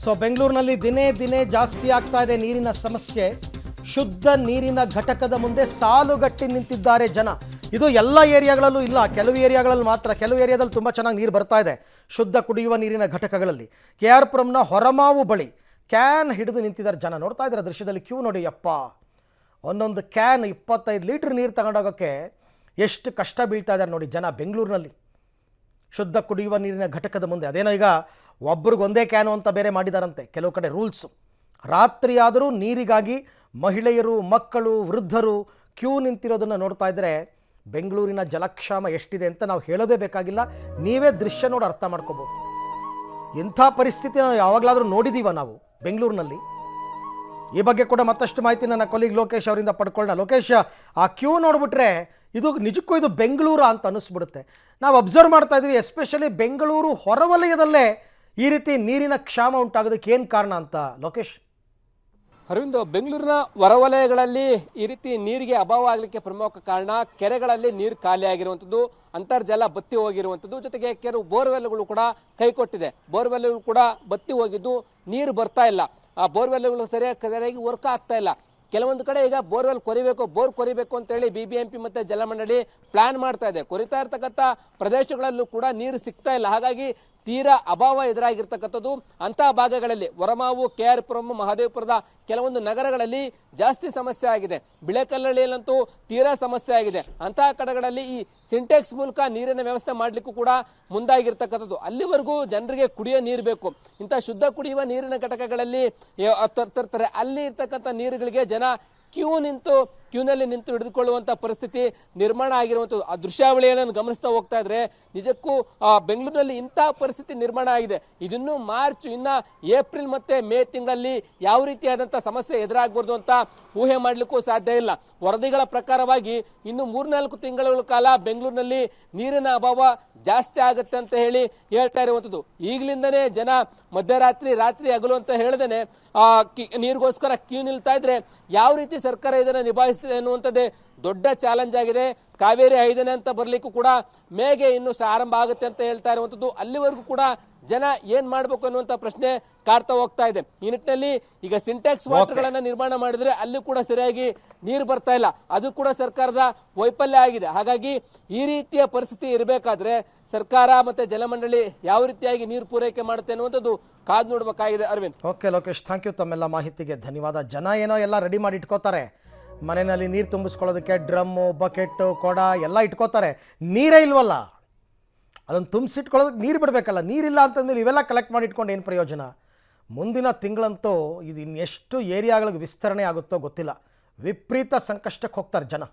So ಬೆಂಗಳೂರಿನಲ್ಲಿ ದಿನೇ ದಿನೇ ಜಾಸ್ತಿ ಆಗ್ತಾ ಇದೆ ನೀರಿನ ಸಮಸ್ಯೆ. ಶುದ್ಧ ನೀರಿನ ಘಟಕದ ಮುಂದೆ ಸಾಲುಗಟ್ಟಿ ನಿಂತಿದ್ದಾರೆ ಜನ. ಇದು ಎಲ್ಲ ಏರಿಯಾಗಳಲ್ಲೂ ಇಲ್ಲ, ಕೆಲವು ಏರಿಯಾಗಳಲ್ಲಿ ಮಾತ್ರ. ಕೆಲವು ಏರಿಯಾದಲ್ಲಿ ತುಂಬ ಚೆನ್ನಾಗಿ ನೀರು ಬರ್ತಾ ಇದೆ ಶುದ್ಧ ಕುಡಿಯುವ ನೀರಿನ ಘಟಕಗಳಲ್ಲಿ. KR ಪುರಂನ ಹೊರಮಾವು ಬಳಿ ಕ್ಯಾನ್ ಹಿಡಿದು ನಿಂತಿದ್ದಾರೆ ಜನ. ನೋಡ್ತಾ ಇದ್ದಾರೆ ದೃಶ್ಯದಲ್ಲಿ, ಕ್ಯೂ ನೋಡಿ ಯಪ್ಪ. ಒಂದೊಂದು ಕ್ಯಾನ್ 25 ಲೀಟ್ರ್ ನೀರು ತಗೊಂಡೋಗೋಕ್ಕೆ ಎಷ್ಟು ಕಷ್ಟ ಬೀಳ್ತಾ ಇದ್ದಾರೆ ನೋಡಿ ಜನ ಬೆಂಗಳೂರಿನಲ್ಲಿ ಶುದ್ಧ ಕುಡಿಯುವ ನೀರಿನ ಘಟಕದ ಮುಂದೆ. ಅದೇನೋ ಈಗ ಒಬ್ರಿಗೊಂದೇ ಕ್ಯಾನು ಅಂತ ಬೇರೆ ಮಾಡಿದಾರಂತೆ ಕೆಲವು ಕಡೆ ರೂಲ್ಸು. ರಾತ್ರಿ ಆದರೂ ನೀರಿಗಾಗಿ ಮಹಿಳೆಯರು, ಮಕ್ಕಳು, ವೃದ್ಧರು ಕ್ಯೂ ನಿಂತಿರೋದನ್ನು ನೋಡ್ತಾ ಇದ್ದರೆ ಬೆಂಗಳೂರಿನ ಜಲಕ್ಷಾಮ ಎಷ್ಟಿದೆ ಅಂತ ನಾವು ಹೇಳೋದೇ ಬೇಕಾಗಿಲ್ಲ. ನೀವೇ ದೃಶ್ಯ ನೋಡಿ ಅರ್ಥ ಮಾಡ್ಕೋಬೋದು. ಇಂಥ ಪರಿಸ್ಥಿತಿ ನಾವು ಯಾವಾಗಲಾದರೂ ನೋಡಿದ್ದೀವ ನಾವು ಬೆಂಗಳೂರಿನಲ್ಲಿ? ಈ ಬಗ್ಗೆ ಕೂಡ ಮತ್ತಷ್ಟು ಮಾಹಿತಿ ನನ್ನ ಕೊಲೀಗ್ ಲೋಕೇಶ್ ಅವರಿಂದ ಪಡ್ಕೊಳ್ಳೋಣ. ಲೋಕೇಶ್, ಆ ಕ್ಯೂ ನೋಡಿಬಿಟ್ರೆ ಇದು ನಿಜಕ್ಕೂ ಇದು ಬೆಂಗಳೂರು ಅಂತ ಅನ್ನಿಸ್ಬಿಡುತ್ತೆ. ನಾವು ಅಬ್ಸರ್ವ್ ಮಾಡ್ತಾ ಇದ್ದೀವಿ, ಎಸ್ಪೆಷಲಿ ಬೆಂಗಳೂರು ಹೊರವಲಯದಲ್ಲೇ ಈ ರೀತಿ ನೀರಿನ ಕ್ಷಾಮ ಉಂಟಾಗೋದಕ್ಕೆ ಏನು ಕಾರಣ ಅಂತ ಲೋಕೇಶ್? ಅರವಿಂದ್, ಬೆಂಗಳೂರಿನ ಹೊರವಲಯಗಳಲ್ಲಿ ಈ ರೀತಿ ನೀರಿಗೆ ಅಭಾವ ಆಗಲಿಕ್ಕೆ ಪ್ರಮುಖ ಕಾರಣ ಕೆರೆಗಳಲ್ಲಿ ನೀರು ಖಾಲಿ ಆಗಿರುವಂಥದ್ದು, ಅಂತರ್ಜಲ ಬತ್ತಿ ಹೋಗಿರುವಂಥದ್ದು, ಜೊತೆಗೆ ಕೆಲವು ಬೋರ್ವೆಲ್ಗಳು ಕೂಡ ಕೈಕೊಟ್ಟಿದೆ. ಬೋರ್ವೆಲ್ಗಳು ಕೂಡ ಬತ್ತಿ ಹೋಗಿದ್ದು ನೀರು ಬರ್ತಾ ಇಲ್ಲ. ಆ ಬೋರ್ವೆಲ್ಗಳು ಸರಿಯಾಗಿ ವರ್ಕ್ ಆಗ್ತಾ ಇಲ್ಲ. ಕೆಲವೊಂದು ಕಡೆ ಈಗ ಬೋರ್ವೆಲ್ ಬೋರ್ ಕೊರಿಬೇಕು ಅಂತೇಳಿ BBMP ಮತ್ತೆ ಜಲಮಂಡಳಿ ಪ್ಲಾನ್ ಮಾಡ್ತಾ ಇದೆ. ಕೊರಿತಾ ಇರ್ತಕ್ಕಂಥ ಪ್ರದೇಶಗಳಲ್ಲೂ ಕೂಡ ನೀರು ಸಿಗ್ತಾ ಇಲ್ಲ. ಹಾಗಾಗಿ ತೀರಾ ಅಭಾವ ಎದುರಾಗಿರ್ತಕ್ಕಂಥದ್ದು. ಅಂತಹ ಭಾಗಗಳಲ್ಲಿ ಹೊರಮಾವು, KR ಪುರಂ, ಮಹದೇವಪುರದ ಕೆಲವೊಂದು ನಗರಗಳಲ್ಲಿ ಜಾಸ್ತಿ ಸಮಸ್ಯೆ ಆಗಿದೆ. ಬಿಳೆಕಲ್ಲಳ್ಳಿಯಲ್ಲಂತೂ ತೀರಾ ಸಮಸ್ಯೆ ಆಗಿದೆ. ಅಂತಹ ಕಡೆಗಳಲ್ಲಿ ಈ ಸಿಂಟೆಕ್ಸ್ ಮೂಲಕ ನೀರಿನ ವ್ಯವಸ್ಥೆ ಮಾಡಲಿಕ್ಕೂ ಕೂಡ ಮುಂದಾಗಿರ್ತಕ್ಕಂಥದ್ದು. ಅಲ್ಲಿವರೆಗೂ ಜನರಿಗೆ ಕುಡಿಯೋ ನೀರು ಬೇಕು. ಇಂಥ ಶುದ್ಧ ಕುಡಿಯುವ ನೀರಿನ ಘಟಕಗಳಲ್ಲಿ ತರ್ತಾರೆ. ಅಲ್ಲಿ ಇರ್ತಕ್ಕಂಥ ನೀರುಗಳಿಗೆ ಜನ ಕ್ಯೂನಲ್ಲಿ ನಿಂತು ಹಿಡಿದುಕೊಳ್ಳುವಂಥ ಪರಿಸ್ಥಿತಿ ನಿರ್ಮಾಣ ಆಗಿರುವಂಥದ್ದು. ಆ ದೃಶ್ಯಾವಳಿಯನ್ನು ಗಮನಿಸ್ತಾ ಹೋಗ್ತಾ ಇದ್ರೆ ನಿಜಕ್ಕೂ ಬೆಂಗಳೂರಿನಲ್ಲಿ ಇಂತಹ ಪರಿಸ್ಥಿತಿ ನಿರ್ಮಾಣ ಆಗಿದೆ. ಇದನ್ನು ಮಾರ್ಚ್, ಇನ್ನ ಏಪ್ರಿಲ್ ಮತ್ತೆ ಮೇ ತಿಂಗಳಲ್ಲಿ ಯಾವ ರೀತಿಯಾದಂಥ ಸಮಸ್ಯೆ ಎದುರಾಗಬಾರ್ದು ಅಂತ ಊಹೆ ಮಾಡಲಿಕ್ಕೂ ಸಾಧ್ಯ ಇಲ್ಲ. ವರದಿಗಳ ಪ್ರಕಾರವಾಗಿ ಇನ್ನು 3-4 ತಿಂಗಳ ಕಾಲ ಬೆಂಗಳೂರಿನಲ್ಲಿ ನೀರಿನ ಅಭಾವ ಜಾಸ್ತಿ ಆಗುತ್ತೆ ಅಂತ ಹೇಳ್ತಾ ಇರುವಂಥದ್ದು. ಈಗಲಿಂದನೇ ಜನ ಮಧ್ಯರಾತ್ರಿ, ರಾತ್ರಿ ಹಗಲು ಅಂತ ಹೇಳ್ದೇನೆ ನೀರಿಗೋಸ್ಕರ ಕ್ಯೂ ನಿಲ್ತಾ ಇದ್ರೆ ಯಾವ ರೀತಿ ಸರ್ಕಾರ ಇದನ್ನು ನಿಭಾಯಿಸ್ತಿದೆ ಅನ್ನುವಂಥದ್ದೇ ದೊಡ್ಡ ಚಾಲೆಂಜ್ ಆಗಿದೆ. ಕಾವೇರಿ 5ನೇ ಅಂತ ಬರ್ಲಿಕ್ಕೂ ಕೂಡ ಮೇಗೆ ಇನ್ನು ಆರಂಭ ಆಗುತ್ತೆ ಅಂತ ಹೇಳ್ತಾ ಇರುವಂಥದ್ದು. ಅಲ್ಲಿವರೆಗೂ ಕೂಡ ಜನ ಏನ್ ಮಾಡ್ಬೇಕು ಅನ್ನುವಂಥ ಪ್ರಶ್ನೆ ಕಾಡ್ತಾ ಹೋಗ್ತಾ ಇದೆ. ಈ ನಿಟ್ಟಿನಲ್ಲಿ ಈಗ ಸಿಂಟೆಕ್ಸ್ ವಾಟರ್ಗಳನ್ನ ನಿರ್ಮಾಣ ಮಾಡಿದ್ರೆ ಅಲ್ಲಿ ಕೂಡ ಸರಿಯಾಗಿ ನೀರು ಬರ್ತಾ ಇಲ್ಲ. ಅದು ಕೂಡ ಸರ್ಕಾರದ ವೈಫಲ್ಯ ಆಗಿದೆ. ಹಾಗಾಗಿ ಈ ರೀತಿಯ ಪರಿಸ್ಥಿತಿ ಇರಬೇಕಾದ್ರೆ ಸರ್ಕಾರ ಮತ್ತೆ ಜಲಮಂಡಳಿ ಯಾವ ರೀತಿಯಾಗಿ ನೀರು ಪೂರೈಕೆ ಮಾಡುತ್ತೆ ಅನ್ನುವಂಥದ್ದು ಕಾದು ನೋಡ್ಬೇಕಾಗಿದೆ. Aravind. Okay Lokesh, thank you. ತಮ್ಮೆಲ್ಲ ಮಾಹಿತಿಗೆ ಧನ್ಯವಾದ. ಜನ ಏನೋ ಎಲ್ಲ ರೆಡಿ ಮಾಡಿ ಇಟ್ಕೋತಾರೆ ಮನೆಯಲ್ಲಿ ನೀರು ತುಂಬಿಸ್ಕೊಳ್ಳೋದಕ್ಕೆ, ಡ್ರಮ್ಮು, ಬಕೆಟ್ಟು, ಕೊಡ ಎಲ್ಲ ಇಟ್ಕೋತಾರೆ. ನೀರೇ ಇಲ್ವಲ್ಲ, ಅದನ್ನು ತುಂಬಿಸಿಟ್ಕೊಳ್ಳೋದಕ್ಕೆ ನೀರು ಬಿಡಬೇಕಲ್ಲ. ನೀರಿಲ್ಲ ಅಂತಂದ್ರೆ ಇವೆಲ್ಲ ಕಲೆಕ್ಟ್ ಮಾಡಿ ಇಟ್ಕೊಂಡು ಏನು ಪ್ರಯೋಜನ? ಮುಂದಿನ ತಿಂಗಳಂತೂ ಇದು ಇನ್ನೆಷ್ಟು ಏರಿಯಾಗಳಿಗೆ ವಿಸ್ತರಣೆ ಆಗುತ್ತೋ ಗೊತ್ತಿಲ್ಲ. ವಿಪರೀತ ಸಂಕಷ್ಟಕ್ಕೆ ಹೋಗ್ತಾರೆ ಜನ.